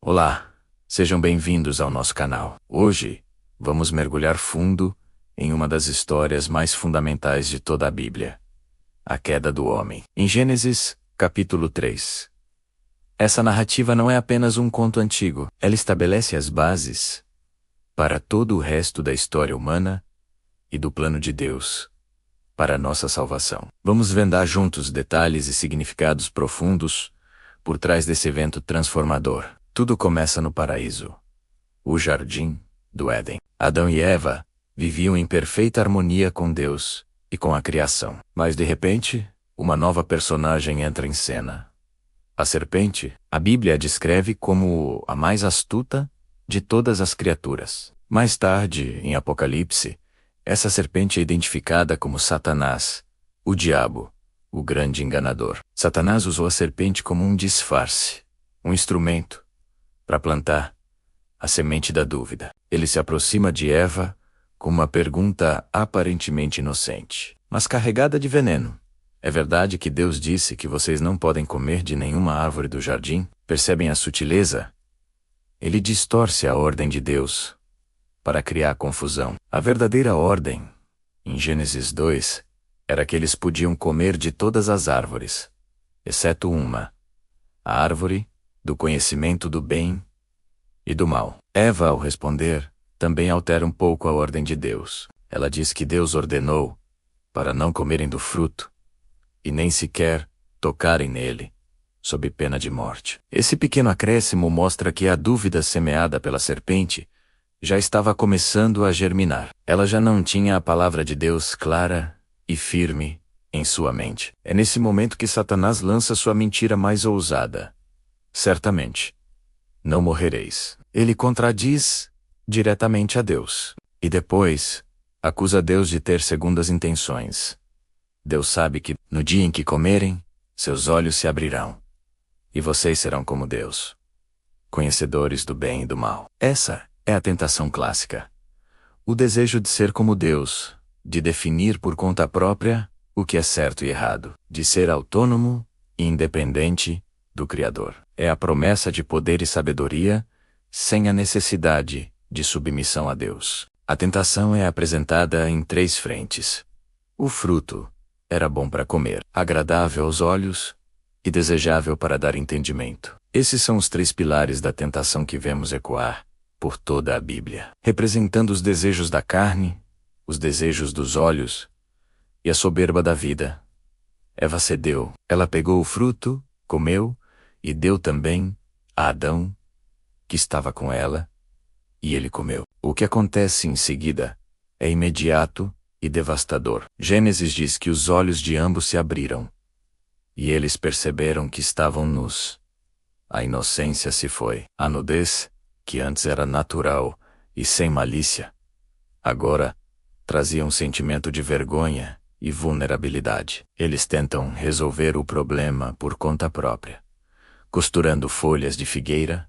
Olá, sejam bem-vindos ao nosso canal. Hoje, vamos mergulhar fundo em uma das histórias mais fundamentais de toda a Bíblia, a queda do homem. Em Gênesis, capítulo 3. Essa narrativa não é apenas um conto antigo, ela estabelece as bases para todo o resto da história humana e do plano de Deus para a nossa salvação. Vamos vendar juntos detalhes e significados profundos por trás desse evento transformador. Tudo começa no paraíso, o jardim do Éden. Adão e Eva viviam em perfeita harmonia com Deus e com a criação. Mas de repente, uma nova personagem entra em cena. A serpente, a Bíblia a descreve como a mais astuta de todas as criaturas. Mais tarde, em Apocalipse, essa serpente é identificada como Satanás, o diabo, o grande enganador. Satanás usou a serpente como um disfarce, um instrumento para plantar a semente da dúvida. Ele se aproxima de Eva com uma pergunta aparentemente inocente, mas carregada de veneno. É verdade que Deus disse que vocês não podem comer de nenhuma árvore do jardim? Percebem a sutileza? Ele distorce a ordem de Deus para criar confusão. A verdadeira ordem, em Gênesis 2, era que eles podiam comer de todas as árvores, exceto uma, a árvore do conhecimento do bem e do mal. Eva, ao responder, também altera um pouco a ordem de Deus. Ela diz que Deus ordenou para não comerem do fruto e nem sequer tocarem nele, sob pena de morte. Esse pequeno acréscimo mostra que a dúvida semeada pela serpente já estava começando a germinar. Ela já não tinha a palavra de Deus clara e firme em sua mente. É nesse momento que Satanás lança sua mentira mais ousada. Certamente, não morrereis. Ele contradiz diretamente a Deus. E depois, acusa Deus de ter segundas intenções. Deus sabe que, no dia em que comerem, seus olhos se abrirão, e vocês serão como Deus, conhecedores do bem e do mal. Essa é a tentação clássica. O desejo de ser como Deus, de definir por conta própria o que é certo e errado, de ser autônomo e independente do Criador. É a promessa de poder e sabedoria, sem a necessidade de submissão a Deus. A tentação é apresentada em 3 frentes. O fruto era bom para comer, agradável aos olhos e desejável para dar entendimento. Esses são os 3 pilares da tentação que vemos ecoar por toda a Bíblia, representando os desejos da carne, os desejos dos olhos e a soberba da vida. Eva cedeu. Ela pegou o fruto, comeu e deu também a Adão, que estava com ela, e ele comeu. O que acontece em seguida é imediato e devastador. Gênesis diz que os olhos de ambos se abriram, e eles perceberam que estavam nus. A inocência se foi. A nudez, que antes era natural e sem malícia, agora trazia um sentimento de vergonha e vulnerabilidade. Eles tentam resolver o problema por conta própria, costurando folhas de figueira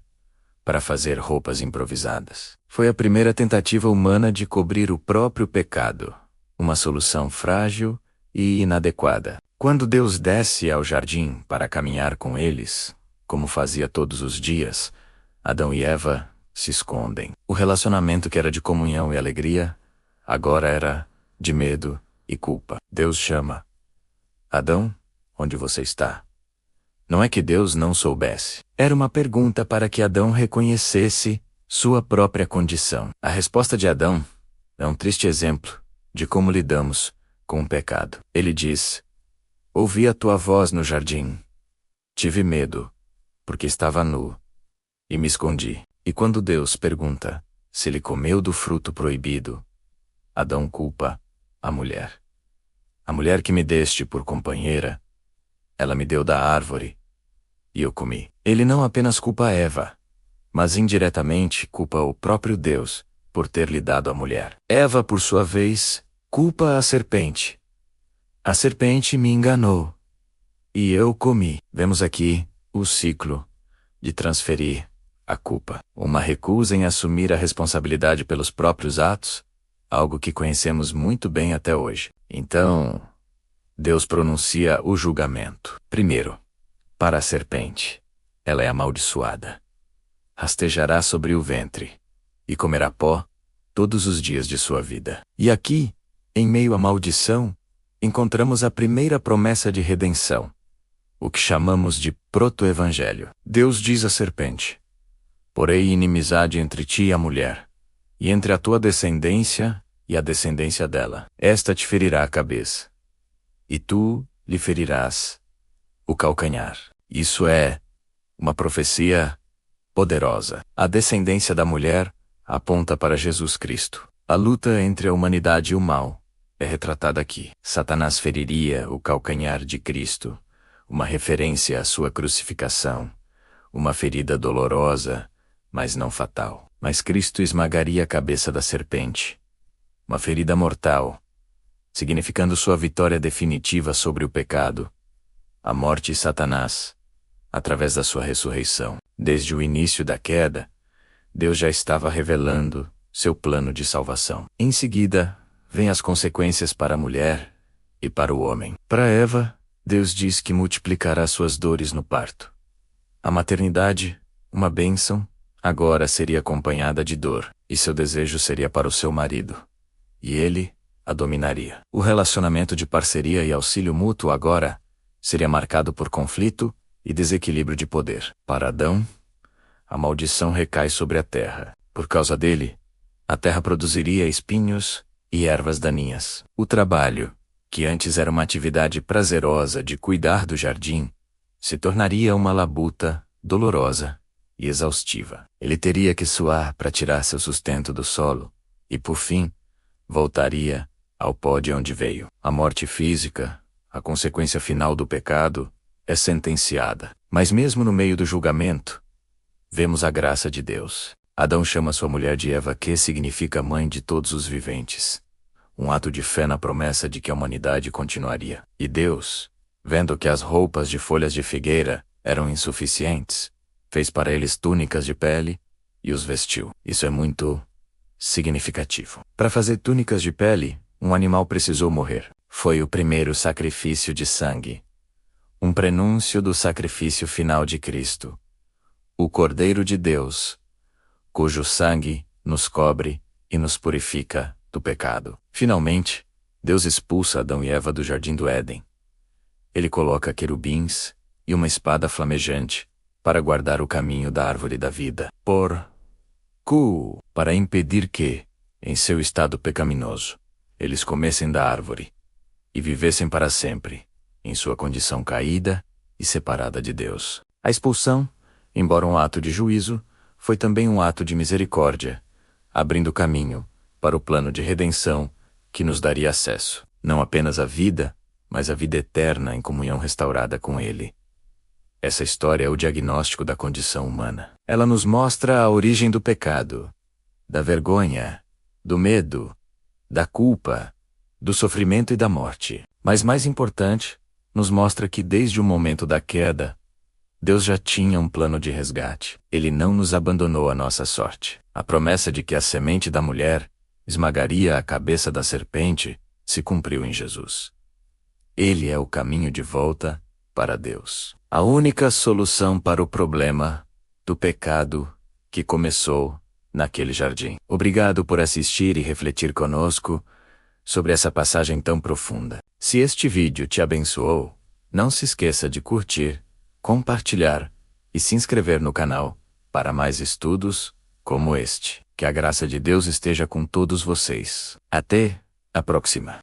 para fazer roupas improvisadas. Foi a primeira tentativa humana de cobrir o próprio pecado, uma solução frágil e inadequada. Quando Deus desce ao jardim para caminhar com eles, como fazia todos os dias, Adão e Eva se escondem. O relacionamento que era de comunhão e alegria, agora era de medo e culpa. Deus chama: Adão, onde você está? Não é que Deus não soubesse. Era uma pergunta para que Adão reconhecesse sua própria condição. A resposta de Adão é um triste exemplo de como lidamos com o pecado. Ele diz: ouvi a tua voz no jardim. Tive medo, porque estava nu, e me escondi. E quando Deus pergunta se ele comeu do fruto proibido, Adão culpa a mulher. A mulher que me deste por companheira, ela me deu da árvore, e eu comi. Ele não apenas culpa Eva, mas indiretamente culpa o próprio Deus por ter lhe dado a mulher. Eva, por sua vez, culpa a serpente. A serpente me enganou, e eu comi. Vemos aqui o ciclo de transferir a culpa. Uma recusa em assumir a responsabilidade pelos próprios atos, algo que conhecemos muito bem até hoje. Então, Deus pronuncia o julgamento. Primeiro, para a serpente, ela é amaldiçoada. rastejará sobre o ventre, e comerá pó todos os dias de sua vida. E aqui, em meio à maldição, encontramos a primeira promessa de redenção, o que chamamos de proto-evangelho. Deus diz à serpente: porei inimizade entre ti e a mulher, e entre a tua descendência e a descendência dela. Esta te ferirá a cabeça, e tu lhe ferirás o calcanhar. Isso é uma profecia poderosa. A descendência da mulher aponta para Jesus Cristo. A luta entre a humanidade e o mal é retratada aqui. Satanás feriria o calcanhar de Cristo, uma referência à sua crucificação, uma ferida dolorosa, mas não fatal. Mas Cristo esmagaria a cabeça da serpente, uma ferida mortal, significando sua vitória definitiva sobre o pecado, a morte e Satanás, através da sua ressurreição. Desde o início da queda, Deus já estava revelando seu plano de salvação. Em seguida, vêm as consequências para a mulher e para o homem. Para Eva, Deus diz que multiplicará suas dores no parto. A maternidade, uma bênção, agora seria acompanhada de dor, e seu desejo seria para o seu marido, e ele a dominaria. O relacionamento de parceria e auxílio mútuo agora seria marcado por conflito e desequilíbrio de poder. Para Adão, a maldição recai sobre a terra. Por causa dele, a terra produziria espinhos e ervas daninhas. O trabalho, que antes era uma atividade prazerosa de cuidar do jardim, se tornaria uma labuta dolorosa e exaustiva. Ele teria que suar para tirar seu sustento do solo e, por fim, voltaria ao pó de onde veio. A morte física, a consequência final do pecado, é sentenciada. Mas mesmo no meio do julgamento, vemos a graça de Deus. Adão chama sua mulher de Eva, que significa mãe de todos os viventes. Um ato de fé na promessa de que a humanidade continuaria. E Deus, vendo que as roupas de folhas de figueira eram insuficientes, fez para eles túnicas de pele e os vestiu. Isso é muito significativo. Para fazer túnicas de pele, um animal precisou morrer. Foi o primeiro sacrifício de sangue, um prenúncio do sacrifício final de Cristo, o Cordeiro de Deus, cujo sangue nos cobre e nos purifica do pecado. Finalmente, Deus expulsa Adão e Eva do jardim do Éden. Ele coloca querubins e uma espada flamejante para guardar o caminho da árvore da vida. Para impedir que, em seu estado pecaminoso, eles comessem da árvore e vivessem para sempre, em sua condição caída e separada de Deus. A expulsão, embora um ato de juízo, foi também um ato de misericórdia, abrindo caminho para o plano de redenção que nos daria acesso, não apenas à vida, mas à vida eterna em comunhão restaurada com Ele. Essa história é o diagnóstico da condição humana. Ela nos mostra a origem do pecado, da vergonha, do medo, da culpa, do sofrimento e da morte. Mas mais importante, nos mostra que desde o momento da queda, Deus já tinha um plano de resgate. Ele não nos abandonou à nossa sorte. A promessa de que a semente da mulher esmagaria a cabeça da serpente se cumpriu em Jesus. Ele é o caminho de volta para Deus. A única solução para o problema do pecado que começou naquele jardim. Obrigado por assistir e refletir conosco sobre essa passagem tão profunda. Se este vídeo te abençoou, não se esqueça de curtir, compartilhar e se inscrever no canal para mais estudos como este. Que a graça de Deus esteja com todos vocês. Até a próxima.